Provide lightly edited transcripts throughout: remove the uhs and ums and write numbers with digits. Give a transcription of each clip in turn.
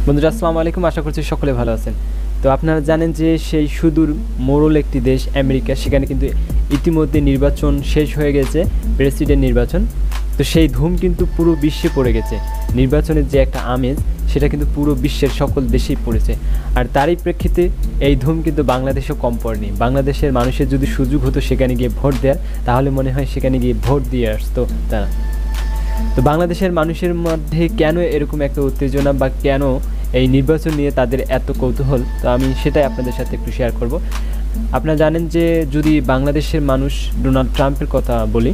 বন্ধুরা আসসালামু আলাইকুম, আশা করছি সকলে ভালো আছেন। তো আপনারা জানেন যে সেই সুদূর মোড়ল একটি দেশ আমেরিকা, সেখানে কিন্তু ইতিমধ্যে নির্বাচন শেষ হয়ে গেছে, প্রেসিডেন্ট নির্বাচন। তো সেই ধুম কিন্তু পুরো বিশ্বে পড়ে গেছে। নির্বাচনের যে একটা আমেজ, সেটা কিন্তু পুরো বিশ্বের সকল দেশেই পড়েছে। আর তারই প্রেক্ষিতে এই ধুম কিন্তু বাংলাদেশেও কম পড়েনি। বাংলাদেশের মানুষের যদি সুযোগ হতো সেখানে গিয়ে ভোট দেওয়ার, তাহলে মনে হয় সেখানে গিয়ে ভোট দিয়ে আসতো তারা। তো বাংলাদেশের মানুষের মধ্যে কেন এরকম একটা উত্তেজনা বা কেন এই নির্বাচন নিয়ে তাদের এত কৌতূহল, তো আমি সেটাই আপনাদের সাথে একটু শেয়ার করব। আপনারা জানেন যে যদি বাংলাদেশের মানুষ ডোনাল্ড ট্রাম্পের কথা বলি,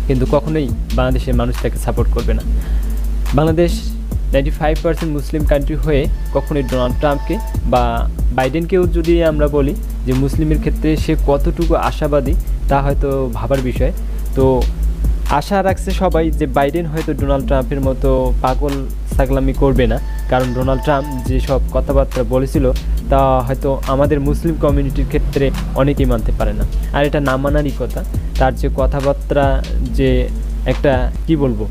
কিন্তু কখনোই বাংলাদেশের মানুষ তাকে সাপোর্ট করবে না। বাংলাদেশ 95% মুসলিম কান্ট্রি হয়ে কখনোই ডোনাল্ড ট্রাম্পকে বা বাইডেনকেও যদি আমরা বলি যে মুসলিমের ক্ষেত্রে সে কতটুকু আশাবাদী, তা হয়তো ভাবার বিষয়। তো আশা রাখছে সবাই যে বাইডেন হয়তো ডোনাল্ড ট্রাম্পের মতো পাগল ছাগলামি করবে না, কারণ ডোনাল্ড ট্রাম্প যেসব কথাবার্তা বলেছিল তা হয়তো আমাদের মুসলিম কমিউনিটির ক্ষেত্রে অনেকেই মানতে পারে না। আর এটা না মানারই কথা। তার যে কথাবার্তা, যে একটা কি বলবো,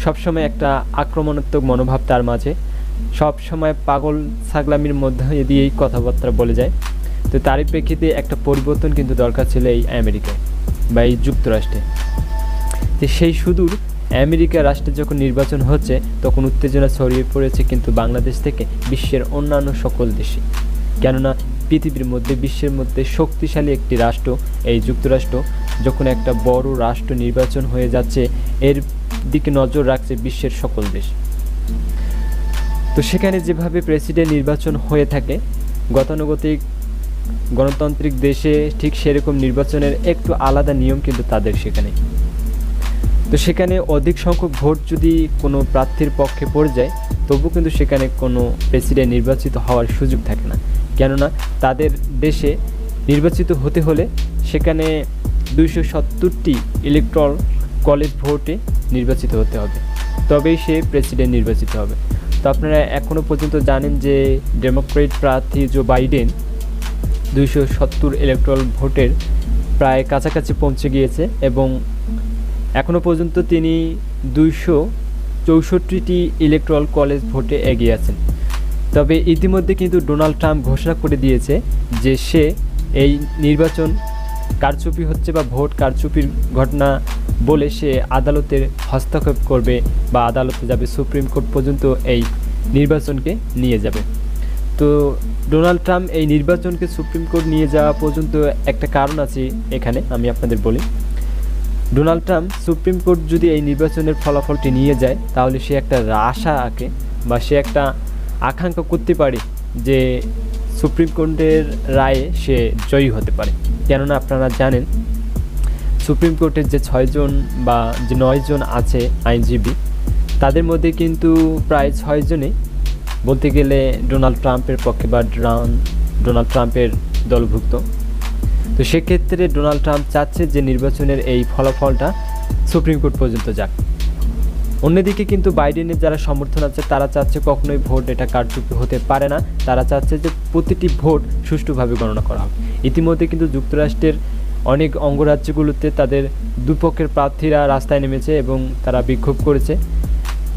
সবসময় একটা আক্রমণাত্মক মনোভাব তার মাঝে, সবসময় পাগল ছাগলামির মধ্যে দিয়েই কথাবার্তা বলে যায়। তো তারই প্রেক্ষিতে একটা পরিবর্তন কিন্তু দরকার ছিল এই আমেরিকায় বা এই যুক্তরাষ্ট্রে। যে সেই সুদূর আমেরিকা রাষ্ট্রে যখন নির্বাচন হচ্ছে, তখন উত্তেজনা ছড়িয়ে পড়েছে কিন্তু বাংলাদেশ থেকে বিশ্বের অন্যান্য সকল দেশে। কেননা পৃথিবীর মধ্যে, বিশ্বের মধ্যে শক্তিশালী একটি রাষ্ট্র এই যুক্তরাষ্ট্র, যখন একটা বড় রাষ্ট্র নির্বাচন হয়ে যাচ্ছে, এর দিকে নজর রাখছে বিশ্বের সকল দেশ। তো সেখানে যেভাবে প্রেসিডেন্ট নির্বাচন হয়ে থাকে গতানুগতিক গণতান্ত্রিক দেশে, ঠিক সেরকম নির্বাচনের একটু আলাদা নিয়ম কিন্তু তাদের সেখানে। তো সেখানে অধিক সংখ্যক ভোট যদি কোনো প্রার্থীর পক্ষে পড়ে যায়, তবু কিন্তু সেখানে কোনো প্রেসিডেন্ট নির্বাচিত হওয়ার সুযোগ থাকে না। কেননা তাদের দেশে নির্বাচিত হতে হলে সেখানে 270টি ইলেকট্রাল কলেজ ভোটে নির্বাচিত হতে হবে, তবেই সে প্রেসিডেন্ট নির্বাচিত হবে। তো আপনারা এখনও পর্যন্ত জানেন যে ডেমোক্রেট প্রার্থী জো বাইডেন 270 ইলেকট্রাল ভোটের প্রায় কাছাকাছি পৌঁছে গিয়েছে এবং এখনও পর্যন্ত তিনি 264টি ইলেকট্রাল কলেজ ভোটে এগিয়ে আছেন। তবে ইতিমধ্যে কিন্তু ডোনাল্ড ট্রাম্প ঘোষণা করে দিয়েছে যে সে এই নির্বাচন কারচুপি হচ্ছে বা ভোট কারচুপির ঘটনা বলে সে আদালতের হস্তক্ষেপ করবে বা আদালতে যাবে, সুপ্রিম কোর্ট পর্যন্ত এই নির্বাচনকে নিয়ে যাবে। তো ডোনাল্ড ট্রাম্প এই নির্বাচনকে সুপ্রিম কোর্ট নিয়ে যাওয়া পর্যন্ত একটা কারণ আছে এখানে, আমি আপনাদের বলি। ডোনাল্ড ট্রাম্প সুপ্রিম কোর্ট যদি এই নির্বাচনের ফলাফলটি নিয়ে যায়, তাহলে সে একটা আশা আঁকে বা সে একটা আকাঙ্ক্ষা করতে পারে যে সুপ্রিম কোর্টের রায়ে সে জয়ী হতে পারে। কেননা আপনারা জানেন সুপ্রিম কোর্টের যে 6 জন বা যে 9 জন আছে আইনজীবী, তাদের মধ্যে কিন্তু প্রায় 6 জনই বলতে গেলে ডোনাল্ড ট্রাম্পের পক্ষে বা ডোনাল্ড ট্রাম্পের দলভুক্ত। তো সেক্ষেত্রে ডোনাল্ড ট্রাম্প চাচ্ছে যে নির্বাচনের এই ফলাফলটা সুপ্রিম কোর্ট পর্যন্ত যাক। অন্যদিকে কিন্তু বাইডেনের যারা সমর্থন আছে, তারা চাচ্ছে কখনোই ভোট এটা কারচুপি হতে পারে না। তারা চাচ্ছে যে প্রতিটি ভোট সুষ্ঠুভাবে গণনা করা হবে। ইতিমধ্যে কিন্তু যুক্তরাষ্ট্রের অনেক অঙ্গরাজ্যগুলোতে তাদের দুপক্ষের প্রার্থীরা রাস্তায় নেমেছে এবং তারা বিক্ষোভ করেছে।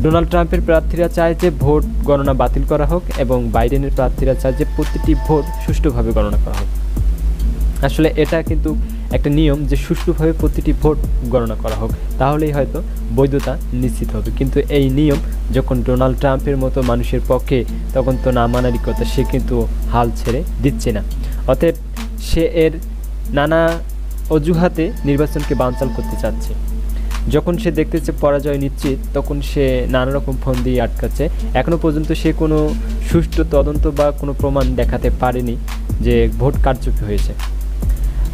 ডোনাল্ড ট্রাম্পের প্রার্থীরা চায় যে ভোট গণনা বাতিল করা হোক এবং বাইডেনের প্রার্থীরা চায় যে প্রতিটি ভোট সুষ্ঠুভাবে গণনা করা হোক। আসলে এটা কিন্তু একটা নিয়ম যে সুষ্ঠুভাবে প্রতিটি ভোট গণনা করা হোক, তাহলেই হয়তো বৈধতা নিশ্চিত হবে। কিন্তু এই নিয়ম যখন ডোনাল্ড ট্রাম্পের মতো মানুষের পক্ষে, তখন তো না মানারই কথা, সে কিন্তু হাল ছেড়ে দিচ্ছে না। অতএব সে এর নানা অজুহাতে নির্বাচনকে বানচাল করতে চাচ্ছে। যখন সে দেখতেছে পরাজয় নিশ্চিত, তখন সে নানা রকম ফোন দিয়ে আটকাচ্ছে। এখনও পর্যন্ত সে কোনো সুষ্ঠু তদন্ত বা কোনো প্রমাণ দেখাতে পারেনি যে ভোট কারচুপি হয়েছে।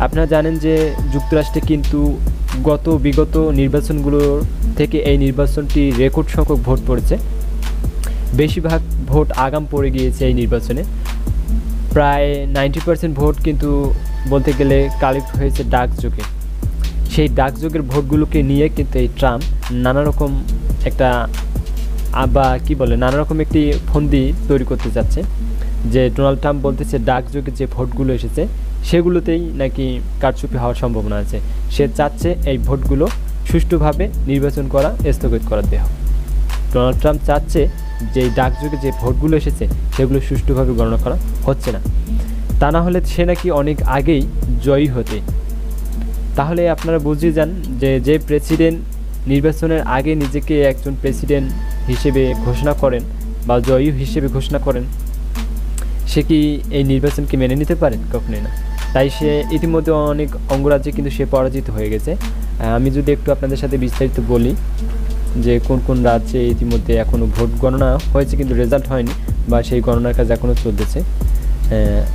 আপনারা জানেন যে যুক্তরাষ্ট্রে কিন্তু বিগত নির্বাচনগুলোর থেকে এই নির্বাচনটি রেকর্ড সংখ্যক ভোট পড়েছে। বেশিরভাগ ভোট আগাম পড়ে গিয়েছে এই নির্বাচনে। প্রায় 90% ভোট কিন্তু বলতে গেলে কালেক্ট হয়েছে ডাকযোগে। সেই ডাকযোগের ভোটগুলোকে নিয়ে কিন্তু এই ট্রাম্প নানা রকম একটা নানা রকম একটি ফন্দি তৈরি করতে যাচ্ছে। যে ডোনাল্ড ট্রাম্প বলতেছে ডাকযোগে যে ভোটগুলো এসেছে সেগুলোতেই নাকি কারচুপি হওয়ার সম্ভাবনা আছে। সে চাচ্ছে এই ভোটগুলো সুষ্ঠুভাবে নির্বাচন করা স্থগিত করে দেওয়া। ডোনাল্ড ট্রাম্প চাচ্ছে যে ডাকযোগে যে ভোটগুলো এসেছে সেগুলো সুষ্ঠুভাবে গণনা করা হচ্ছে না। তা না হলে সে নাকি অনেক আগেই জয়ী হতে। তাহলে আপনারা বুঝে যান যে প্রেসিডেন্ট নির্বাচনের আগে নিজেকে একজন প্রেসিডেন্ট হিসেবে ঘোষণা করেন বা জয়ী হিসেবে ঘোষণা করেন, সে কি এই নির্বাচনকে মেনে নিতে পারেন? কখনোই না। তাই সে ইতিমধ্যে অনেক অঙ্গরাজ্যে কিন্তু সে পরাজিত হয়ে গেছে। আমি যদি একটু আপনাদের সাথে বিস্তারিত বলি যে কোন কোন রাজ্যে ইতিমধ্যে এখনও ভোট গণনা হয়েছে কিন্তু রেজাল্ট হয়নি বা সেই গণনার কাজ এখনও চলতেছে,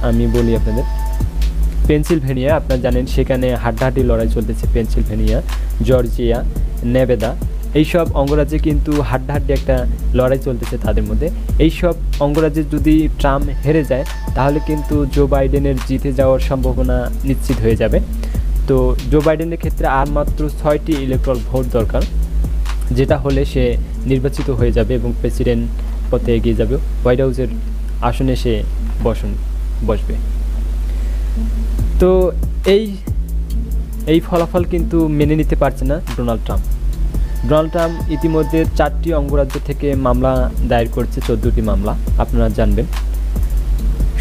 আমি বলি আপনাদের। পেনসিলভেনিয়া, আপনারা জানেন সেখানে হাড্ডাহাড্ডি লড়াই চলতেছে। পেনসিলভেনিয়া, জর্জিয়া, নেভাদা, এইসব অঙ্গরাজ্যে কিন্তু হাড্ডাহাড্ডি একটা লড়াই চলতেছে তাদের মধ্যে। এইসব অঙ্গরাজ্যে যদি ট্রাম্প হেরে যায় তাহলে কিন্তু জো বাইডেনের জিতে যাওয়ার সম্ভাবনা নিশ্চিত হয়ে যাবে। তো জো বাইডেনের ক্ষেত্রে আর মাত্র 6টি ইলেকট্রাল ভোট দরকার, যেটা হলে সে নির্বাচিত হয়ে যাবে এবং প্রেসিডেন্ট পথে এগিয়ে যাবে, হোয়াইট হাউসের আসনে সে বসবে। তো এই ফলাফল কিন্তু মেনে নিতে পারছে না ডোনাল্ড ট্রাম্প। ইতিমধ্যে 4টি অঙ্গরাজ্য থেকে মামলা দায়ের করছে, 14টি মামলা, আপনারা জানবেন।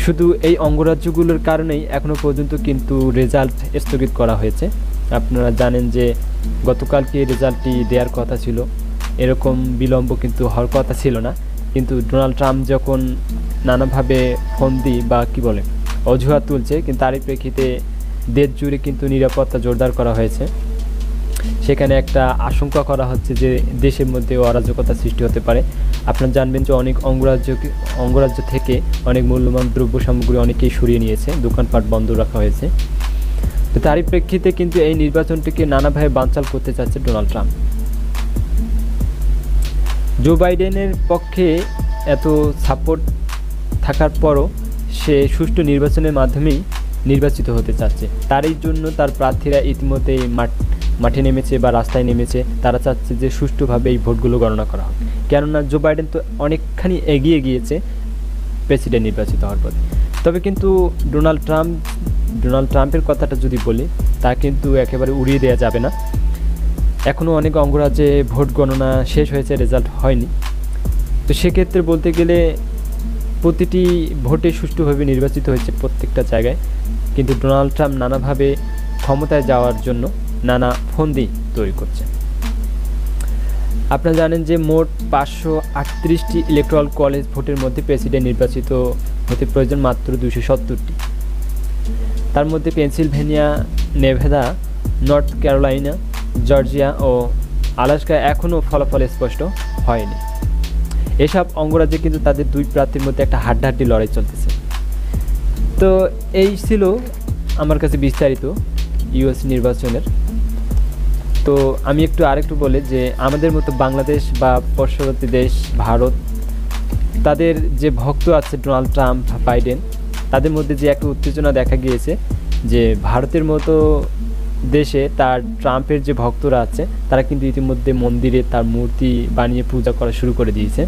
শুধু এই অঙ্গরাজ্যগুলোর কারণেই এখনও পর্যন্ত কিন্তু রেজাল্ট স্থগিত করা হয়েছে। আপনারা জানেন যে গতকালকে রেজাল্টটি দেওয়ার কথা ছিল, এরকম বিলম্ব কিন্তু হওয়ার কথা ছিল না। কিন্তু ডোনাল্ড ট্রাম্প যখন নানাভাবে ফন্দি বা অজুহাত তুলছে, কিন্তু তারই প্রেক্ষিতে দেশ জুড়ে কিন্তু নিরাপত্তা জোরদার করা হয়েছে। সেখানে একটা আশঙ্কা করা হচ্ছে যে দেশের মধ্যে অরাজকতা সৃষ্টি হতে পারে। আপনারা জানবেন যে অনেক অঙ্গরাজ্য থেকে অনেক মূল্যবান দ্রব্য সামগ্রী অনেকেই সরিয়ে নিয়েছে, দোকানপাট বন্ধ রাখা হয়েছে। তো তারই প্রেক্ষিতে কিন্তু এই নির্বাচনটিকে নানাভাবে বানচাল করতে চাচ্ছে ডোনাল্ড ট্রাম্প। জো বাইডেনের পক্ষে এত সাপোর্ট থাকার পরও সে সুষ্ঠু নির্বাচনের মাধ্যমেই নির্বাচিত হতে চাচ্ছে। তারই জন্য তার প্রার্থীরা ইতিমধ্যেই মাঠে নেমেছে বা রাস্তায় নেমেছে। তারা চাচ্ছে যে সুষ্ঠুভাবে এই ভোটগুলো গণনা করা হোক, কেননা জো বাইডেন তো অনেকখানি এগিয়ে গিয়েছে প্রেসিডেন্ট নির্বাচিত হওয়ার পরে। তবে কিন্তু ডোনাল্ড ট্রাম্পের কথাটা যদি বলি, তা কিন্তু একেবারে উড়িয়ে দেওয়া যাবে না। এখনও অনেক অঙ্গরাজ্যে ভোট গণনা শেষ হয়েছে, রেজাল্ট হয়নি। তো সেক্ষেত্রে বলতে গেলে প্রতিটি ভোটে সুষ্ঠুভাবে নির্বাচিত হয়েছে প্রত্যেকটা জায়গায়, কিন্তু ডোনাল্ড ট্রাম্প নানাভাবে ক্ষমতায় যাওয়ার জন্য নানা ফন্দি তৈরি করছে। আপনারা জানেন যে মোট 538টি ইলেকট্রাল কলেজ ভোটের মধ্যে প্রেসিডেন্ট নির্বাচিত হতে প্রয়োজন মাত্র 270টি। তার মধ্যে Pennsylvania, Nevada, North Carolina, Georgia ও আলাস্কা এখনও ফলাফল স্পষ্ট হয়নি। এসব অঙ্গরাজ্যে কিন্তু তাদের দুই প্রার্থীর মধ্যে একটা হাড্ডাহাড্ডি লড়াই চলতেছে। তো এই ছিল আমার কাছে বিস্তারিত ইউএস নির্বাচনের। তো আমি আরেকটু বলি যে আমাদের মতো বাংলাদেশ বা পার্শ্ববর্তী দেশ ভারত, তাদের যে ভক্ত আছে ডোনাল্ড ট্রাম্প, বাইডেন, তাদের মধ্যে যে একটা উত্তেজনা দেখা গিয়েছে যে ভারতের মতো দেশে তার ট্রাম্পের যে ভক্তরা আছে তারা কিন্তু ইতিমধ্যে মন্দিরে তার মূর্তি বানিয়ে পূজা করা শুরু করে দিয়েছে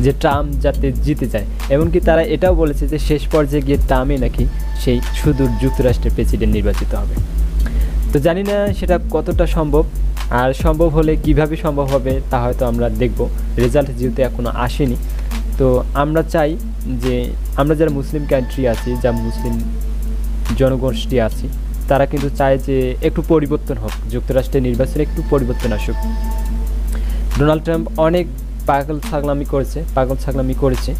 যে ট্রাম্প যাতে জিতে যায়। এমনকি তারা এটাও বলেছে যে শেষ পর্যায়ে গিয়ে ট্রাম্পই নাকি সেই সুদূর যুক্তরাষ্ট্রের প্রেসিডেন্ট নির্বাচিত হবে। তো জানি না সেটা কতটা সম্ভব, আর সম্ভব হলে কিভাবে সম্ভব হবে তা হয়তো আমরা দেখব। রেজাল্ট যেহেতু এখনও আসেনি, তো আমরা চাই যে আমরা যারা মুসলিম কান্ট্রি আছি, যা মুসলিম জনগোষ্ঠী আছি, তারা কিন্তু চায় যে একটু পরিবর্তন হোক, যুক্তরাষ্ট্রের নির্বাচনে একটু পরিবর্তন আসুক। ডোনাল্ড ট্রাম্প অনেক পাগল ছাগলামি করেছে,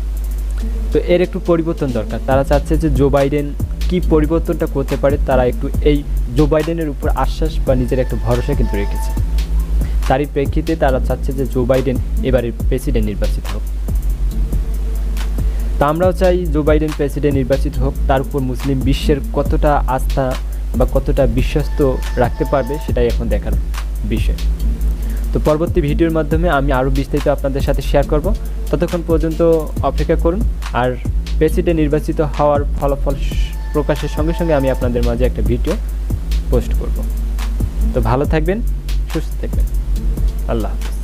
তো এর একটু পরিবর্তন দরকার। তারা চাচ্ছে যে জো বাইডেন কি পরিবর্তনটা করতে পারে, তারা একটু এই জো বাইডেনের উপর আশ্বাস বা নিজের একটা ভরসা কিন্তু রেখেছে। তারই প্রেক্ষিতে তারা চাচ্ছে যে জো বাইডেন এবারে প্রেসিডেন্ট নির্বাচিত হোক। তা আমরাও চাই জো বাইডেন প্রেসিডেন্ট নির্বাচিত হোক। তার উপর মুসলিম বিশ্বের কতটা আস্থা বা কতটা বিশ্বস্ত রাখতে পারবে সেটাই এখন দেখার বিষয়। তো পরবর্তী ভিডিওর মাধ্যমে আমি আরও বিস্তারিত আপনাদের সাথে শেয়ার করব। ততক্ষণ পর্যন্ত অপেক্ষা করুন, আর প্রেসিডেন্ট নির্বাচিত হওয়ার ফলাফল প্রকাশের সঙ্গে সঙ্গে আমি আপনাদের মাঝে একটা ভিডিও পোস্ট করব। তো ভালো থাকবেন, সুস্থ থাকবেন, আল্লাহ হাফেজ।